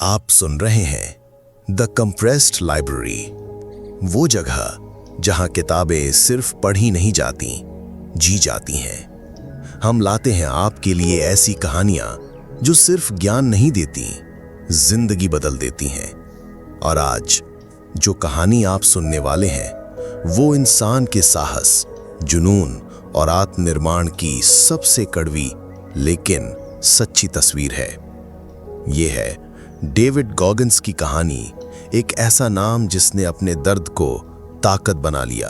आप सुन रहे हैं द कंप्रेस्ड लाइब्रेरी, वो जगह जहां किताबें सिर्फ पढ़ी नहीं जाती, जी जाती हैं। हम लाते हैं आपके लिए ऐसी कहानियां जो सिर्फ ज्ञान नहीं देती, जिंदगी बदल देती हैं। और आज जो कहानी आप सुनने वाले हैं वो इंसान के साहस, जुनून और आत्मनिर्माण की सबसे कड़वी लेकिन सच्ची तस्वीर है। ये है डेविड गॉगिन्स की कहानी, एक ऐसा नाम जिसने अपने दर्द को ताकत बना लिया।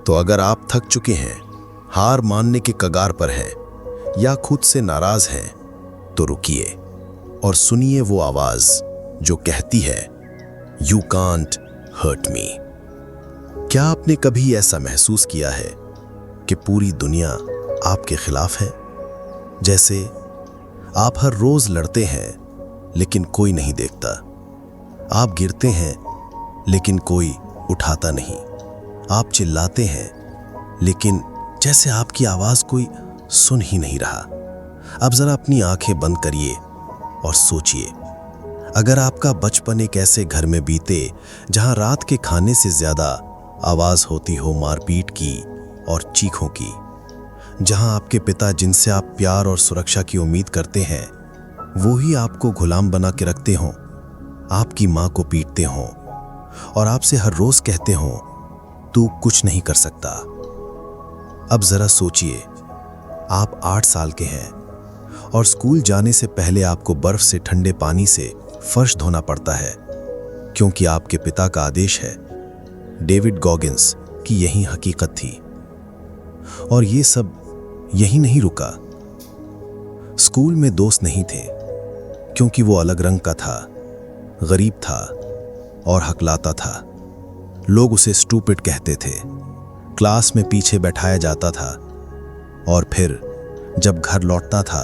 तो अगर आप थक चुके हैं, हार मानने के कगार पर हैं या खुद से नाराज हैं, तो रुकिए और सुनिए वो आवाज जो कहती है, यू कांट हर्ट मी। क्या आपने कभी ऐसा महसूस किया है कि पूरी दुनिया आपके खिलाफ है? जैसे आप हर रोज लड़ते हैं लेकिन कोई नहीं देखता, आप गिरते हैं लेकिन कोई उठाता नहीं, आप चिल्लाते हैं लेकिन जैसे आपकी आवाज कोई सुन ही नहीं रहा। अब जरा अपनी आंखें बंद करिए और सोचिए, अगर आपका बचपन एक ऐसे घर में बीते जहां रात के खाने से ज्यादा आवाज होती हो मारपीट की और चीखों की, जहां आपके पिता जिनसे आप प्यार और सुरक्षा की उम्मीद करते हैं वो ही आपको गुलाम बना के रखते हों, आपकी मां को पीटते हों और आपसे हर रोज कहते हों तू कुछ नहीं कर सकता। अब जरा सोचिए, आप 8 साल के हैं और स्कूल जाने से पहले आपको बर्फ से ठंडे पानी से फर्श धोना पड़ता है क्योंकि आपके पिता का आदेश है। डेविड गॉगिन्स की यही हकीकत थी। और ये सब यही नहीं रुका। स्कूल में दोस्त नहीं थे क्योंकि वो अलग रंग का था, गरीब था और हकलाता था। लोग उसे स्टूपिड कहते थे, क्लास में पीछे बैठाया जाता था और फिर जब घर लौटता था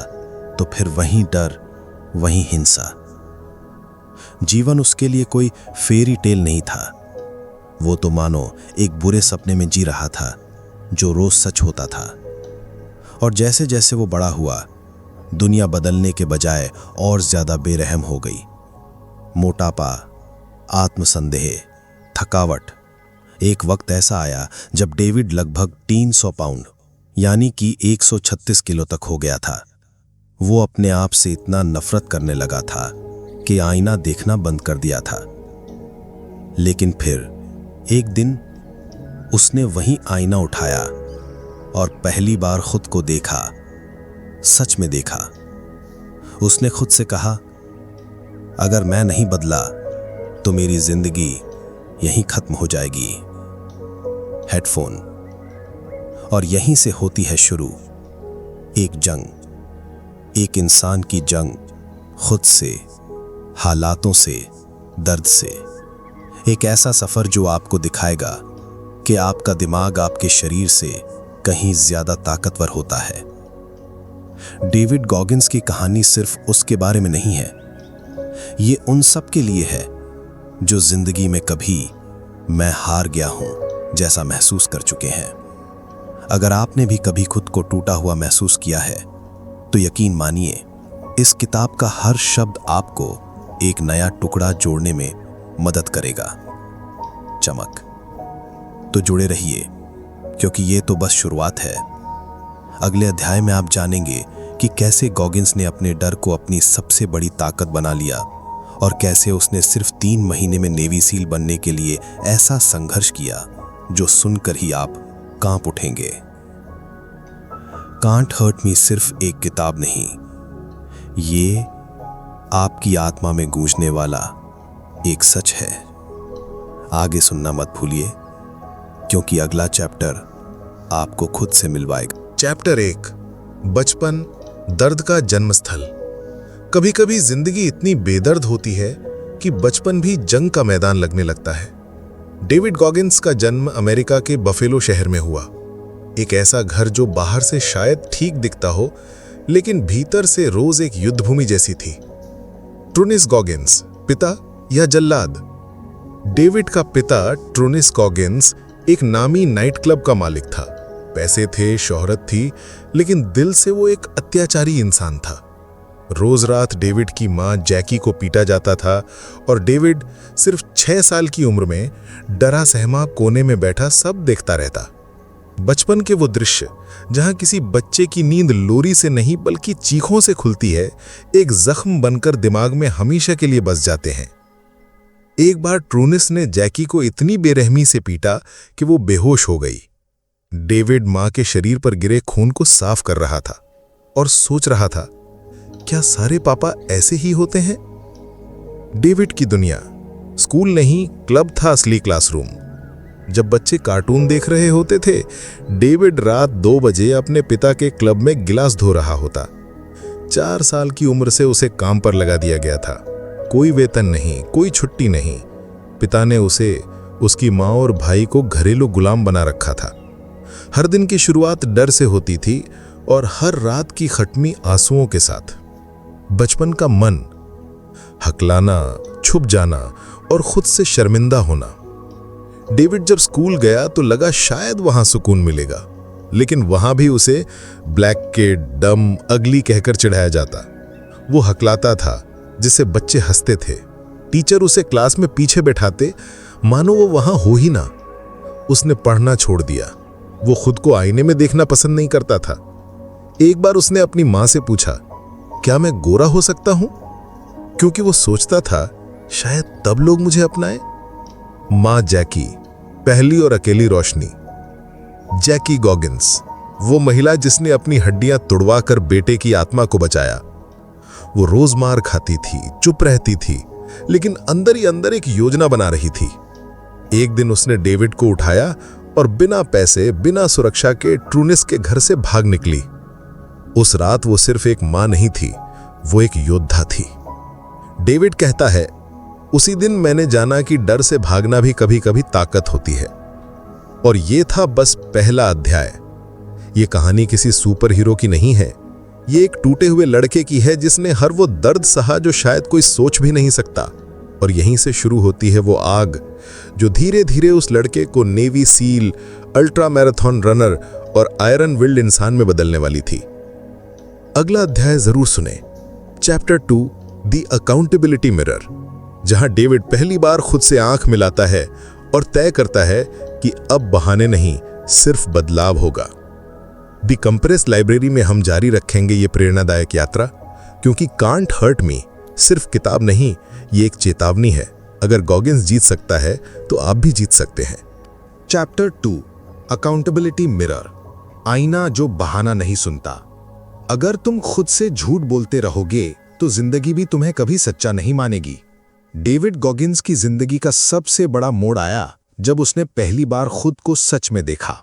तो फिर वहीं डर, वहीं हिंसा। जीवन उसके लिए कोई फेरी टेल नहीं था। वो तो मानो एक बुरे सपने में जी रहा था जो रोज सच होता था। और जैसे जैसे वो बड़ा हुआ, दुनिया बदलने के बजाय और ज्यादा बेरहम हो गई। मोटापा, आत्मसंदेह, थकावट। एक वक्त ऐसा आया जब डेविड लगभग 300 पाउंड यानी कि 136 किलो तक हो गया था। वो अपने आप से इतना नफरत करने लगा था कि आईना देखना बंद कर दिया था। लेकिन फिर एक दिन उसने वही आईना उठाया और पहली बार खुद को देखा, सच में देखा। उसने खुद से कहा, अगर मैं नहीं बदला तो मेरी जिंदगी यहीं खत्म हो जाएगी। हेडफोन। और यहीं से होती है शुरू एक जंग, एक इंसान की जंग, खुद से, हालातों से, दर्द से। एक ऐसा सफर जो आपको दिखाएगा कि आपका दिमाग आपके शरीर से कहीं ज्यादा ताकतवर होता है। डेविड गॉगिन्स की कहानी सिर्फ उसके बारे में नहीं है, ये उन सब के लिए है जो जिंदगी में कभी मैं हार गया हूं जैसा महसूस कर चुके हैं। अगर आपने भी कभी खुद को टूटा हुआ महसूस किया है तो यकीन मानिए, इस किताब का हर शब्द आपको एक नया टुकड़ा जोड़ने में मदद करेगा। चमक। तो जुड़े रहिए क्योंकि ये तो बस शुरुआत है। अगले अध्याय में आप जानेंगे कि कैसे गॉगिन्स ने अपने डर को अपनी सबसे बड़ी ताकत बना लिया और कैसे उसने सिर्फ 3 महीने में नेवी सील बनने के लिए ऐसा संघर्ष किया जो सुनकर ही आप कांप उठेंगे। कांट हर्ट मी सिर्फ एक किताब नहीं, ये आपकी आत्मा में गूंजने वाला एक सच है। आगे सुनना मत भूलिए क्योंकि अगला चैप्टर आपको खुद से मिलवाएगा। चैप्टर 1, बचपन दर्द का जन्मस्थल। कभी कभी जिंदगी इतनी बेदर्द होती है कि बचपन भी जंग का मैदान लगने लगता है। डेविड गॉगिन्स का जन्म अमेरिका के बफेलो शहर में हुआ। एक ऐसा घर जो बाहर से शायद ठीक दिखता हो लेकिन भीतर से रोज एक युद्धभूमि जैसी थी। ट्रूनिस गॉगिन्स, पिता या जल्लाद। डेविड का पिता ट्रूनिस गॉगिन्स एक नामी नाइट क्लब का मालिक था। पैसे थे, शोहरत थी, लेकिन दिल से वो एक अत्याचारी इंसान था। रोज रात डेविड की मां जैकी को पीटा जाता था और डेविड सिर्फ 6 साल की उम्र में डरा सहमा कोने में बैठा सब देखता रहता। बचपन के वो दृश्य जहां किसी बच्चे की नींद लोरी से नहीं बल्कि चीखों से खुलती है, एक जख्म बनकर दिमाग में हमेशा के लिए बस जाते हैं। एक बार ट्रूनिस ने जैकी को इतनी बेरहमी से पीटा कि वो बेहोश हो गई। डेविड मां के शरीर पर गिरे खून को साफ कर रहा था और सोच रहा था, क्या सारे पापा ऐसे ही होते हैं? डेविड की दुनिया स्कूल नहीं, क्लब था असली क्लासरूम। जब बच्चे कार्टून देख रहे होते थे, डेविड रात 2 बजे अपने पिता के क्लब में गिलास धो रहा होता। 4 साल की उम्र से उसे काम पर लगा दिया गया था। कोई वेतन नहीं, कोई छुट्टी नहीं। पिता ने उसे, उसकी माँ और भाई को घरेलू गुलाम बना रखा था। हर दिन की शुरुआत डर से होती थी और हर रात की खटमी आंसुओं के साथ। बचपन का मन, हकलाना, छुप जाना और खुद से शर्मिंदा होना। डेविड जब स्कूल गया तो लगा शायद वहां सुकून मिलेगा, लेकिन वहां भी उसे ब्लैक किड, डम, अगली कहकर चिढ़ाया जाता। वो हकलाता था जिससे बच्चे हंसते थे। टीचर उसे क्लास में पीछे बैठाते मानो वो वहां हो ही ना। उसने पढ़ना छोड़ दिया। वो खुद को आईने में देखना पसंद नहीं करता था। एक बार उसने अपनी मां से पूछा, क्या मैं गोरा हो सकता हूं? क्योंकि वो सोचता था शायद तब लोग मुझे अपनाएं। मां जैकी, पहली और अकेली रोशनी। जैकी गॉगिंस, वो महिला जिसने अपनी हड्डियां तुड़वाकर बेटे की आत्मा को बचाया। वो रोज मार खाती थी, चुप रहती थी, लेकिन अंदर ही अंदर एक योजना बना रही थी। एक दिन उसने डेविड को उठाया और बिना पैसे, बिना सुरक्षा के ट्रूनिस के घर से भाग निकली। उस रात वो सिर्फ एक मां नहीं थी, वो एक योद्धा थी। डेविड कहता है, उसी दिन मैंने जाना कि डर से भागना भी कभी कभी ताकत होती है। और ये था बस पहला अध्याय। ये कहानी किसी सुपर हीरो की नहीं है। ये एक टूटे हुए लड़के की है जिसने हर वो दर्द सहा जो शायद कोई सोच भी नहीं सकता। और यहीं से शुरू होती है वो आग जो धीरे धीरे उस लड़के को navy seal, ultra marathon runner और आयरन विल्ड इंसान में बदलने वाली थी। अगला अध्याय जरूर सुने, चैप्टर 2, द अकाउंटेबिलिटी मिरर, जहां डेविड पहली बार खुद से आंख मिलाता है और तय करता है कि अब बहाने नहीं, सिर्फ बदलाव होगा। द कंप्रेस लाइब्रेरी में हम जारी रखेंगे ये प्रेरणादायक यात्रा, क्योंकि कांट हर्ट मी सिर्फ किताब नहीं, ये एक चेतावनी है। अगर गॉगिंस जीत सकता है तो आप भी जीत सकते हैं। चैप्टर 2, अकाउंटेबिलिटी मिरर, आईना जो बहाना नहीं सुनता। अगर तुम खुद से झूठ बोलते रहोगे तो जिंदगी भी तुम्हें कभी सच्चा नहीं मानेगी। डेविड गॉगिंस की जिंदगी का सबसे बड़ा मोड़ आया जब उसने पहली बार खुद को सच में देखा,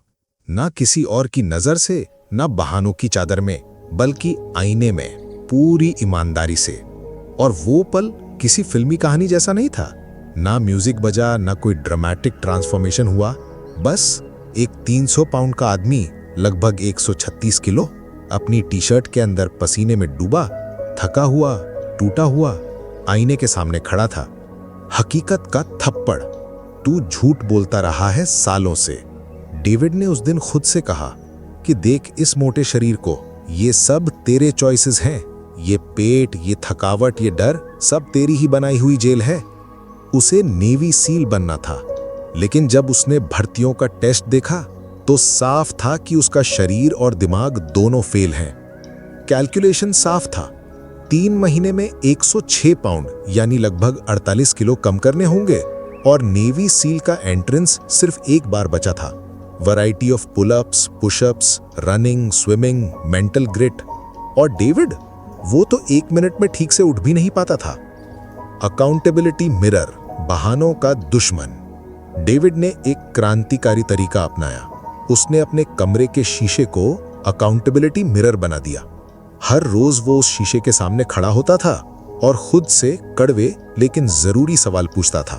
ना किसी और की नजर से, ना बहानों की चादर में, बल्कि आईने में, पूरी ईमानदारी से। और वो पल किसी फिल्मी कहानी जैसा नहीं था। ना म्यूजिक बजा, ना कोई ड्रामेटिक ट्रांसफॉर्मेशन हुआ। बस एक 300 पाउंड का आदमी, लगभग 136 किलो, अपनी टी शर्ट के अंदर पसीने में डूबा, थका हुआ, टूटा हुआ, आईने के सामने खड़ा था। हकीकत का थप्पड़, तू झूठ बोलता रहा है सालों से। डेविड ने उस दिन खुद से कहा कि देख इस मोटे शरीर को, ये सब तेरे चॉइसेस हैं। ये पेट, ये थकावट, ये डर, सब तेरी ही बनाई हुई जेल है। उसे नेवी सील बनना था, लेकिन जब उसने भर्तियों का टेस्ट देखा तो साफ था कि उसका शरीर और दिमाग दोनों फेल हैं। कैलकुलेशन साफ था, 3 महीने में 106 पाउंड यानी लगभग 48 किलो कम करने होंगे। और नेवी सील का एंट्रेंस सिर्फ एक बार बचा था। Variety of pullups, pushups, running, swimming, mental grit. और डेविड, वो तो 1 मिनट में ठीक से उठ भी नहीं पाता था। अकाउंटेबिलिटी मिरर, बहानों का दुश्मन। डेविड ने एक क्रांतिकारी तरीका अपनाया। उसने अपने कमरे के शीशे को अकाउंटेबिलिटी मिरर बना दिया। हर रोज वो उस शीशे के सामने खड़ा होता था और खुद से कड़वे लेकिन जरूरी सवाल पूछता था।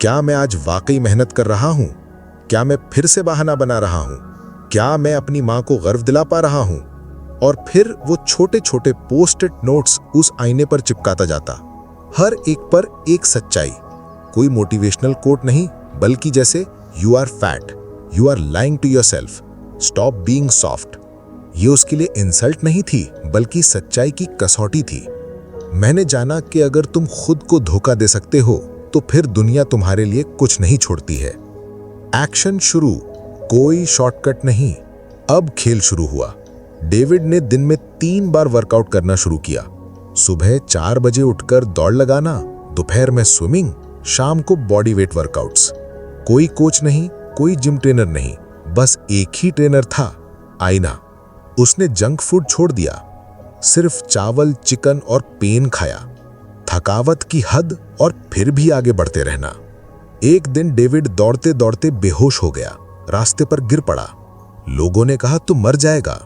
क्या मैं आज वाकई मेहनत कर रहा हूं? क्या मैं फिर से बहाना बना रहा हूं? क्या मैं अपनी मां को गर्व दिला पा रहा हूं? और फिर वो छोटे छोटे पोस्ट-इट नोट्स उस आईने पर चिपकाता जाता, हर एक पर एक सच्चाई। कोई मोटिवेशनल कोट नहीं, बल्कि जैसे you are fat, you are lying to yourself, stop being soft. ये उसके लिए इंसल्ट नहीं थी, बल्कि सच्चाई की कसौटी थी। मैंने जाना कि अगर तुम खुद को धोखा दे सकते हो तो फिर दुनिया तुम्हारे लिए कुछ नहीं छोड़ती है। एक्शन शुरू, कोई शॉर्टकट नहीं। अब खेल शुरू हुआ। डेविड ने दिन में 3 बार वर्कआउट करना शुरू किया। सुबह 4 बजे उठकर दौड़ लगाना, दोपहर में स्विमिंग, शाम को बॉडी वेट वर्कआउट्स। कोई कोच नहीं, कोई जिम ट्रेनर नहीं, बस एक ही ट्रेनर था, आईना। उसने जंक फूड छोड़ दिया, सिर्फ चावल, चिकन और पेन खाया। थकावट की हद और फिर भी आगे बढ़ते रहना। एक दिन डेविड दौड़ते दौड़ते बेहोश हो गया, रास्ते पर गिर पड़ा। लोगों ने कहा तू मर जाएगा,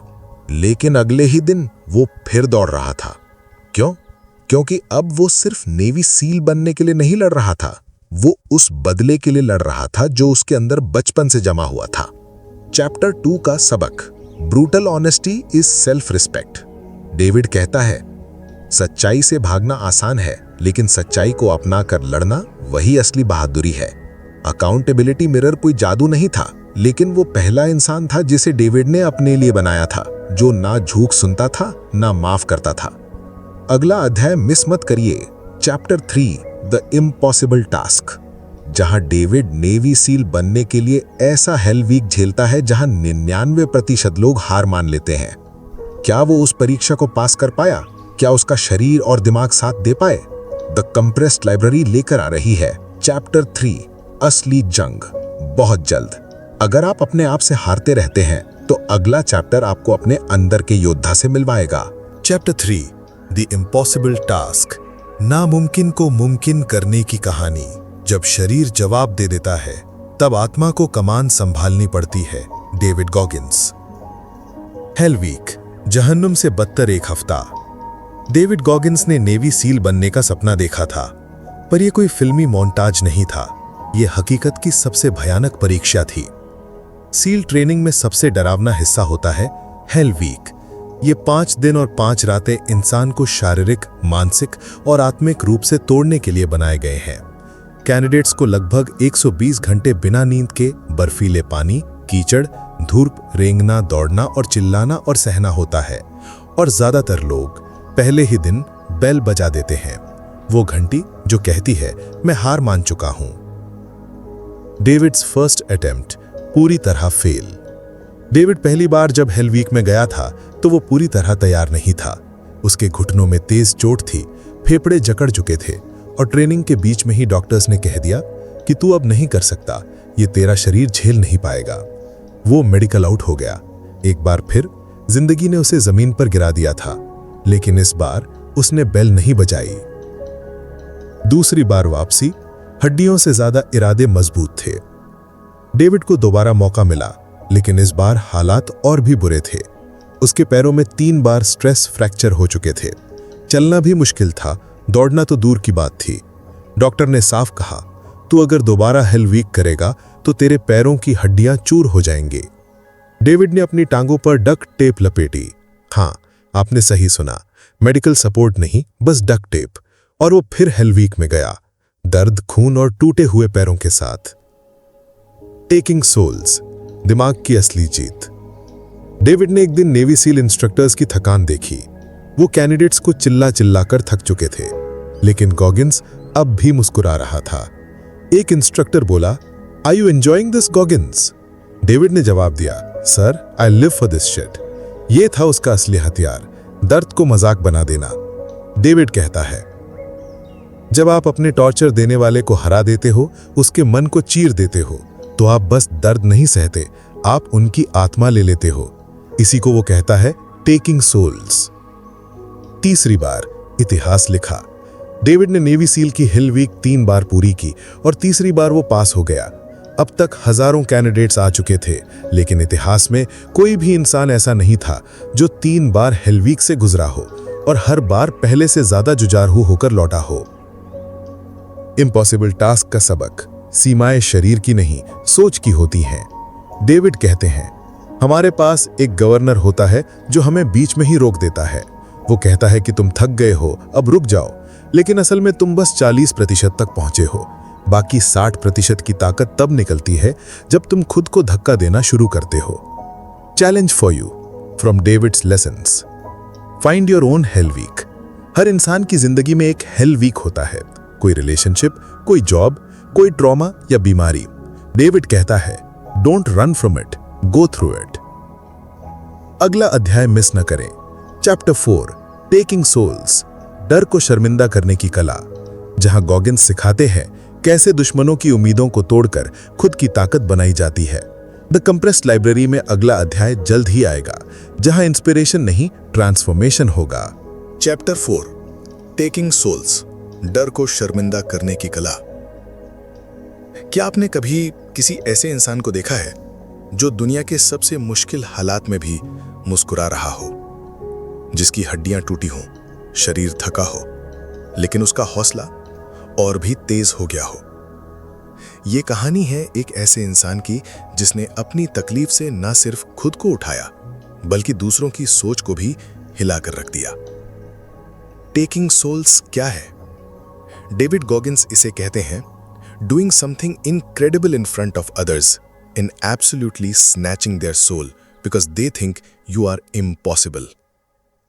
लेकिन अगले ही दिन वो फिर दौड़ रहा था। क्यों? क्योंकि अब वो सिर्फ नेवी सील बनने के लिए नहीं लड़ रहा था, वो उस बदले के लिए लड़ रहा था जो उसके अंदर बचपन से जमा हुआ था। चैप्टर 2 का सबक, brutal honesty is self respect. David कहता है, सच्चाई से भागना आसान है, लेकिन सच्चाई को अपना कर लड़ना वही असली बहादुरी है। अकाउंटेबिलिटी मिरर कोई जादू नहीं था, लेकिन वो पहला इंसान था जिसे डेविड ने अपने लिए बनाया था, जो ना झूठ सुनता था ना माफ करता था। अगला अध्याय मिस मत करिए, चैप्टर 3 द इम्पॉसिबल टास्क, जहां डेविड नेवी सील बनने के लिए ऐसा हेल वीक झेलता है जहां 99% लोग हार मान लेते हैं। क्या वो उस परीक्षा को पास कर पाया? क्या उसका शरीर और दिमाग साथ दे पाए? द कंप्रेस्ड लाइब्रेरी लेकर आ रही है चैप्टर 3 असली जंग, बहुत जल्द। अगर आप अपने आप से हारते रहते हैं तो अगला चैप्टर आपको अपने अंदर के योद्धा से मिलवाएगा। चैप्टर 3 द इम्पॉसिबल टास्क, नामुमकिन को मुमकिन करने की कहानी। जब शरीर जवाब दे देता है तब आत्मा को कमान संभालनी पड़ती है। David Goggins. हेल वीक, जहन्नुम से बदतर एक हफ्ता। डेविड गॉगिंस ने नेवी सील बनने का सपना देखा था, पर यह कोई फिल्मी मोन्टाज नहीं था, यह हकीकत की सबसे भयानक परीक्षा थी। सील ट्रेनिंग में सबसे डरावना हिस्सा होता है हेल वीक। ये 5 दिन और 5 रातें इंसान को शारीरिक, मानसिक और आत्मिक रूप से तोड़ने के लिए बनाए गए हैं। कैंडिडेट्स को लगभग 120 घंटे बिना नींद के बर्फीले पानी, कीचड़, धूप, रेंगना, दौड़ना और चिल्लाना और सहना होता है। और ज्यादातर लोग पहले ही दिन बेल बजा देते हैं, वो घंटी जो कहती है मैं हार मान चुका हूं। डेविड्स फर्स्ट अटेम्प्ट पूरी तरह फेल। डेविड पहली बार जब हेल वीक में गया था तो वो पूरी तरह तैयार नहीं था। उसके घुटनों में तेज चोट थी, फेफड़े जकड़ चुके थे और ट्रेनिंग के बीच में ही डॉक्टर्स ने कह दिया कि तू अब नहीं कर सकता, ये तेरा शरीर झेल नहीं पाएगा। वो मेडिकल आउट हो गया। एक बार फिर जिंदगी ने उसे जमीन पर गिरा दिया था, लेकिन इस बार उसने बेल नहीं बजाई। दूसरी बार वापसी, हड्डियों से ज्यादा इरादे मजबूत थे। डेविड को दोबारा मौका मिला, लेकिन इस बार हालात और भी बुरे थे। उसके पैरों में 3 बार स्ट्रेस फ्रैक्चर हो चुके थे। चलना भी मुश्किल था, दौड़ना तो दूर की बात थी। डॉक्टर ने साफ कहा, तू अगर दोबारा हेल वीक करेगा तो तेरे पैरों की हड्डियां चूर हो जाएंगी। डेविड ने अपनी टांगों पर डक्ट टेप लपेटी। हाँ, आपने सही सुना, मेडिकल सपोर्ट नहीं, बस डक्ट टेप। और वो फिर हेल वीक में गया, दर्द, खून और टूटे हुए पैरों के साथ। टेकिंग सोल्स, दिमाग की असली जीत। डेविड ने एक दिन नेवी सील इंस्ट्रक्टर्स की थकान देखी। वो कैंडिडेट्स को चिल्ला चिल्ला कर थक चुके थे, लेकिन गॉगिंस अब भी मुस्कुरा रहा था। एक इंस्ट्रक्टर बोला, are you enjoying this Goggins? David ने जवाब दिया, sir, I live for this shit. ये था उसका असली हथियार, दर्द को मजाक बना देना। डेविड कहता है, जब आप अपने टॉर्चर देने वाले को हरा देते हो, उसके मन को चीर देते हो, तो आप बस दर्द नहीं सहते, आप उनकी आत्मा ले लेते हो। इसी को वो कहता है टेकिंग सोल्स। तीसरी बार इतिहास लिखा। डेविड ने नेवी सील की हिल वीक 3 बार पूरी की और तीसरी बार वो पास हो गया। अब तक हजारों कैंडिडेट्स आ चुके थे, लेकिन इतिहास में कोई भी इंसान ऐसा नहीं था जो 3 बार हिल वीक से गुजरा हो और हर बार पहले से ज्यादा जुझारू होकर लौटा हो। इम्पॉसिबल टास्क का सबक, सीमाएं शरीर की नहीं, सोच की होती हैं। डेविड कहते हैं, हमारे पास एक गवर्नर होता है जो हमें बीच में ही रोक देता है। वो कहता है कि तुम थक गए हो, अब रुक जाओ, लेकिन असल में तुम बस 40% तक पहुंचे हो। बाकी 60% की ताकत तब निकलती है जब तुम खुद को धक्का देना शुरू करते हो। Challenge for you from David's lessons. Find your own hell week. हर इंसान की जिंदगी में एक हेल वीक होता है, कोई रिलेशनशिप, कोई जॉब, कोई ट्रॉमा या बीमारी। डेविड कहता है, don't run from it, go through it. अगला अध्याय मिस न करें। चैप्टर 4, टेकिंग सोल्स, डर को शर्मिंदा करने की कला, जहां गॉगिन्स सिखाते हैं कैसे दुश्मनों की उम्मीदों को तोड़कर खुद की ताकत बनाई जाती है। द कंप्रेस्ड लाइब्रेरी में अगला अध्याय जल्द ही आएगा, जहां इंस्पिरेशन नहीं ट्रांसफॉर्मेशन होगा। चैप्टर 4, टेकिंग सोल्स, डर को शर्मिंदा करने की कला। क्या आपने कभी किसी ऐसे इंसान को देखा है जो दुनिया के सबसे मुश्किल हालात में भी मुस्कुरा रहा हो, जिसकी हड्डियां टूटी हों, शरीर थका हो, लेकिन उसका हौसला और भी तेज हो गया हो? ये कहानी है एक ऐसे इंसान की जिसने अपनी तकलीफ से न सिर्फ खुद को उठाया बल्कि दूसरों की सोच को भी हिलाकर रख दिया। टेकिंग सोल्स क्या है? डेविड गॉगिन्स इसे कहते हैं doing something incredible in front of others in absolutely snatching their soul because they think you are impossible.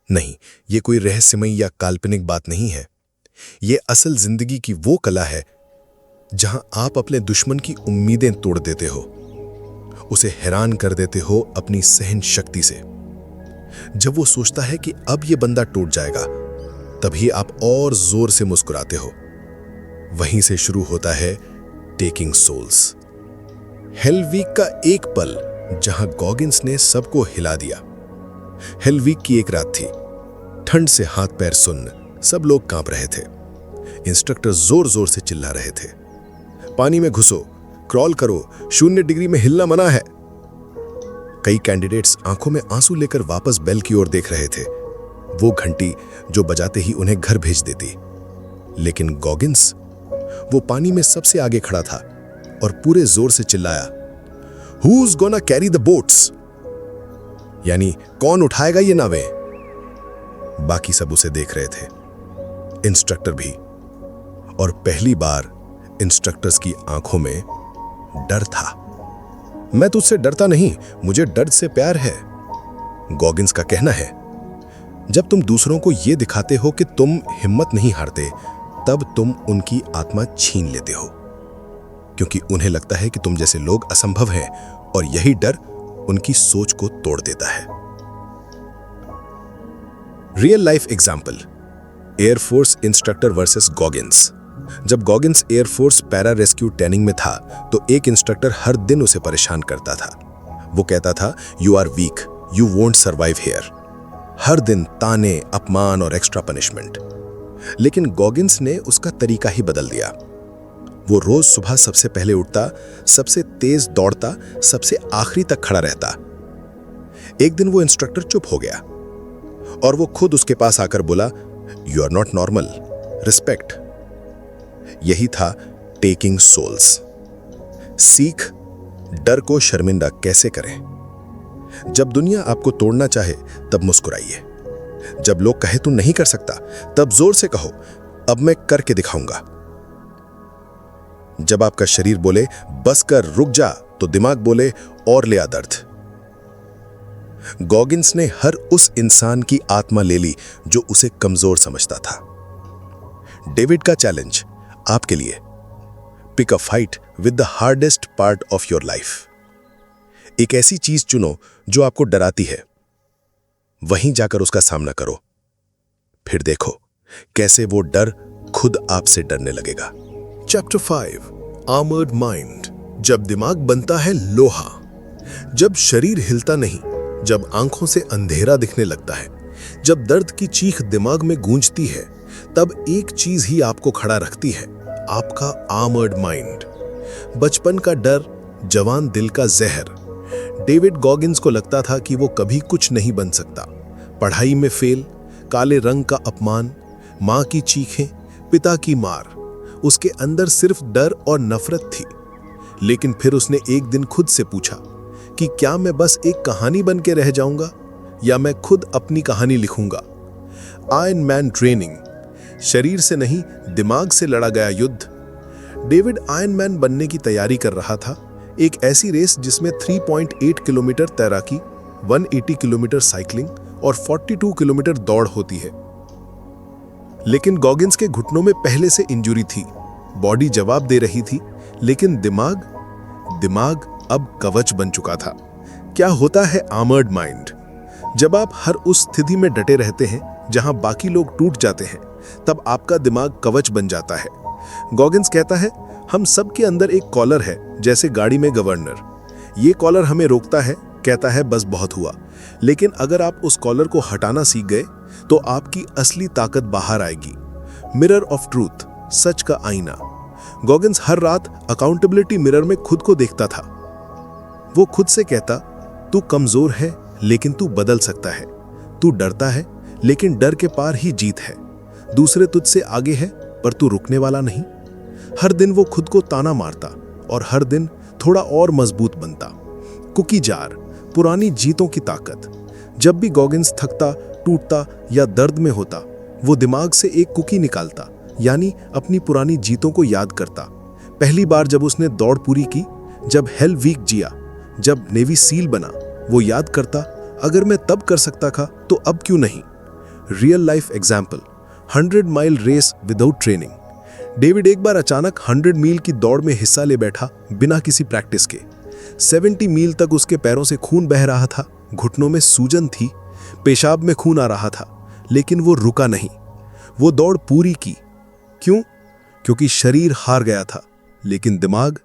नहीं, ये कोई रहस्यमयी या काल्पनिक बात नहीं है। ये असल जिंदगी की वो कला है जहां आप अपने दुश्मन की उम्मीदें तोड़ देते हो, उसे हैरान कर देते हो अपनी सहन शक्ति से। जब वो सोचता है कि अब ये बंदा टूट जाएगा, तभी आप और जोर से मुस्कुराते हो। वहीं से शुरू होता है टेकिंग सोल्स। हेल वीक का एक पल जहां गॉगिन्स ने सबको हिला दिया। हेल वीक की एक रात थी। ठंड से हाथ पैर सुन्न, सब लोग कांप रहे थे। इंस्ट्रक्टर जोर जोर से चिल्ला रहे थे, पानी में घुसो, क्रॉल करो, 0 डिग्री में हिलना मना है। कई कैंडिडेट्स आंखों में आंसू लेकर वापस बेल की ओर देख रहे थे, वो घंटी जो बजाते ही उन्हें घर भेज देती। लेकिन गॉगिन्स, वो पानी में सबसे आगे खड़ा था और पूरे जोर से चिल्लाया, Who's gonna carry the boats? यानी कौन उठाएगा ये नावें? बाकी सब उसे देख रहे थे, इंस्ट्रक्टर भी। और पहली बार इंस्ट्रक्टर्स की आंखों में डर था। मैं तुझसे डरता नहीं, मुझे डर से प्यार है, गॉगिन्स का कहना है। जब तुम दूसरों को यह दिखाते हो कि तुम हिम्मत नहीं हारते, तब तुम उनकी आत्मा छीन लेते हो, क्योंकि उन्हें लगता है कि तुम जैसे लोग असंभव हैं, और यही डर उनकी सोच को तोड़ देता है। Real life example, air force instructor versus Goggins. जब Goggins air force para rescue training में था, तो एक इंस्ट्रक्टर हर दिन उसे परेशान करता था। वो कहता था, you are weak, you won't survive here. हर दिन ताने, अपमान और एक्स्ट्रा पनिशमेंट। लेकिन गॉगिन्स ने उसका तरीका ही बदल दिया। वो रोज सुबह सबसे पहले उठता, सबसे तेज दौड़ता, सबसे आखिरी तक खड़ा रहता। एक दिन वो इंस्ट्रक्टर चुप हो गया और वो खुद उसके पास आकर बोला, you are not normal, respect. यही था टेकिंग सोल्स। सीख डर को शर्मिंदा कैसे करें। जब दुनिया आपको तोड़ना चाहे, तब मुस्कुराइए। जब लोग कहे तू नहीं कर सकता, तब जोर से कहो, अब मैं करके दिखाऊंगा। जब आपका शरीर बोले बस कर, रुक जा, तो दिमाग बोले और ले आ दर्द। गॉगिन्स ने हर उस इंसान की आत्मा ले ली जो उसे कमजोर समझता था। डेविड का चैलेंज आपके लिए, pick a fight with the hardest part of your life. एक ऐसी चीज चुनो जो आपको डराती है, वहीं जाकर उसका सामना करो। फिर देखो कैसे वो डर खुद आपसे डरने लगेगा। Chapter 5, armoured mind. जब दिमाग बनता है लोहा, जब शरीर हिलता नहीं, जब आंखों से अंधेरा दिखने लगता है, जब दर्द की चीख दिमाग में गूंजती है, तब एक चीज ही आपको खड़ा रखती है, आपका आर्मर्ड माइंड। बचपन का डर, जवान दिल का जहर। डेविड गॉगिन्स को लगता था कि वो कभी कुछ नहीं बन सकता। पढ़ाई में फेल, काले रंग का अपमान, मां की चीखें, पिता की मार। उसके अंदर सिर्फ डर और नफरत थी। लेकिन फिर उसने एक दिन खुद से पूछा कि क्या मैं बस एक कहानी बन के रह जाऊंगा, या मैं खुद अपनी कहानी लिखूंगा। आयरन मैन ट्रेनिंग, शरीर से नहीं दिमाग से लड़ा गया युद्ध। डेविड आयरन मैन बनने की तैयारी कर रहा था, एक ऐसी रेस जिसमें 3.8 किलोमीटर तैराकी, 180 किलोमीटर साइकिलिंग और 42 किलोमीटर दौड़ होती है। लेकिन गॉगिन्स के घुटनों में पहले से इंजरी थी। बॉडी जवाब दे रही थी, लेकिन दिमाग अब कवच बन चुका था। क्या होता है आर्मर्ड माइंड? जब आप हर उस स्थिति में डटे रहते हैं जहां बाकी लोग टूट जाते हैं, तब आपका दिमाग कवच बन जाता है। गॉगिन्स कहता है, हम सब के अंदर एक कॉलर है, जैसे गाड़ी में गवर्नर। ये कॉलर हमें रोकता है, कहता है बस बहुत हुआ। लेकिन अगर आप उस कॉलर को हटाना सीख गए तो आपकी असली ताकत बाहर आएगी। मिरर ऑफ ट्रूथ, सच का आईना। गॉगिन्स हर रात अकाउंटेबिलिटी मिरर में खुद को देखता था। वो खुद से कहता, तू कमजोर है लेकिन तू बदल सकता है। तू डरता है लेकिन डर के पार ही जीत है। दूसरे तुझसे आगे है पर तू रुकने वाला नहीं। हर दिन वो खुद को ताना मारता और हर दिन थोड़ा और मजबूत बनता। कुकी जार, पुरानी जीतों की ताकत। जब भी गॉगिन्स थकता, टूटता या दर्द में होता, वो दिमाग से एक कुकी निकालता, यानी अपनी पुरानी जीतों को याद करता। पहली बार जब उसने दौड़ पूरी की, जब हेल वीक जिया, जब नेवी सील बना, वो याद करता, अगर मैं तब कर सकता था तो अब क्यों नहीं। Real life example, 100 mile race without training. David एक बार अचानक 100 मील की दौड़ में हिस्सा ले बैठा, बिना किसी प्रैक्टिस के। 70 मील तक उसके पैरों से खून बह रहा था, घुटनों में सूजन थी, पेशाब में खून आ रहा था, लेकिन वो रुका नहीं। वो दौड़ पूरी की। क्यों? क्योंकि शरीर हार गया था, लेकिन दिमाग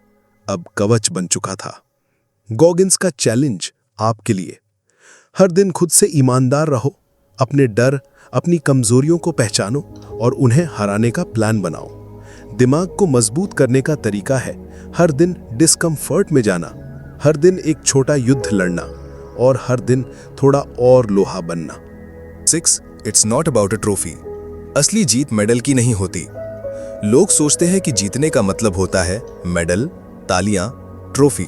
अब कवच बन चुका था। गॉगिन्स का चैलेंज आपके लिए, हर दिन खुद से ईमानदार रहो, अपने डर, अपनी कमजोरियों को पहचानो और उन्हें हराने का प्लान बनाओ। दिमाग को मजबूत करने का तरीका है हर दिन डिस्कम्फर्ट में जाना, हर दिन एक छोटा युद्ध लड़ना और हर दिन थोड़ा और लोहा बनना। 6. It's not about a trophy. असली जीत मेडल की नहीं होती। लोग सोचते हैं कि जीतने का मतलब होता है मेडल, तालियां, ट्रॉफी।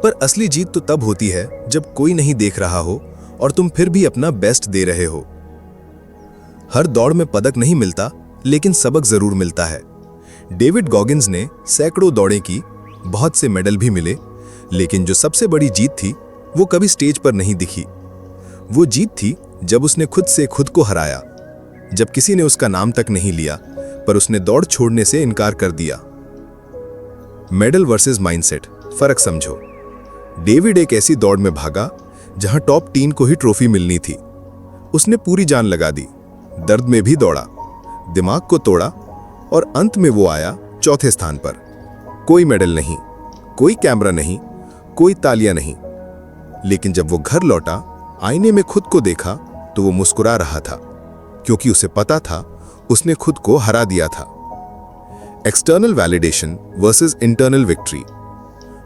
पर असली जीत तो तब होती है जब कोई नहीं देख रहा हो और तुम फिर भी अपना बेस्ट दे रहे हो। हर दौड़ में पदक नहीं मिलता, लेकिन सबक जरूर मिलता है। डेविड गॉगिन्स ने सैकड़ों दौड़ें की, बहुत से मेडल भी मिले, लेकिन जो सबसे बड़ी जीत थी वो कभी स्टेज पर नहीं दिखी। वो जीत थी जब उसने खुद से खुद को हराया, जब किसी ने उसका नाम तक नहीं लिया, पर उसने दौड़ छोड़ने से इनकार कर दिया। मेडल वर्सेस माइंडसेट, फर्क समझो। डेविड एक ऐसी दौड़ में भागा जहां टॉप 3 को ही ट्रॉफी मिलनी थी। उसने पूरी जान लगा दी, दर्द में भी दौड़ा, दिमाग को तोड़ा और अंत में वो आया चौथे स्थान पर। कोई मेडल नहीं, कोई कैमरा नहीं, कोई तालियां नहीं। लेकिन जब वो घर लौटा, आईने में खुद को देखा तो वो मुस्कुरा रहा था, क्योंकि उसे पता था उसने खुद को हरा दिया था। External validation versus internal victory.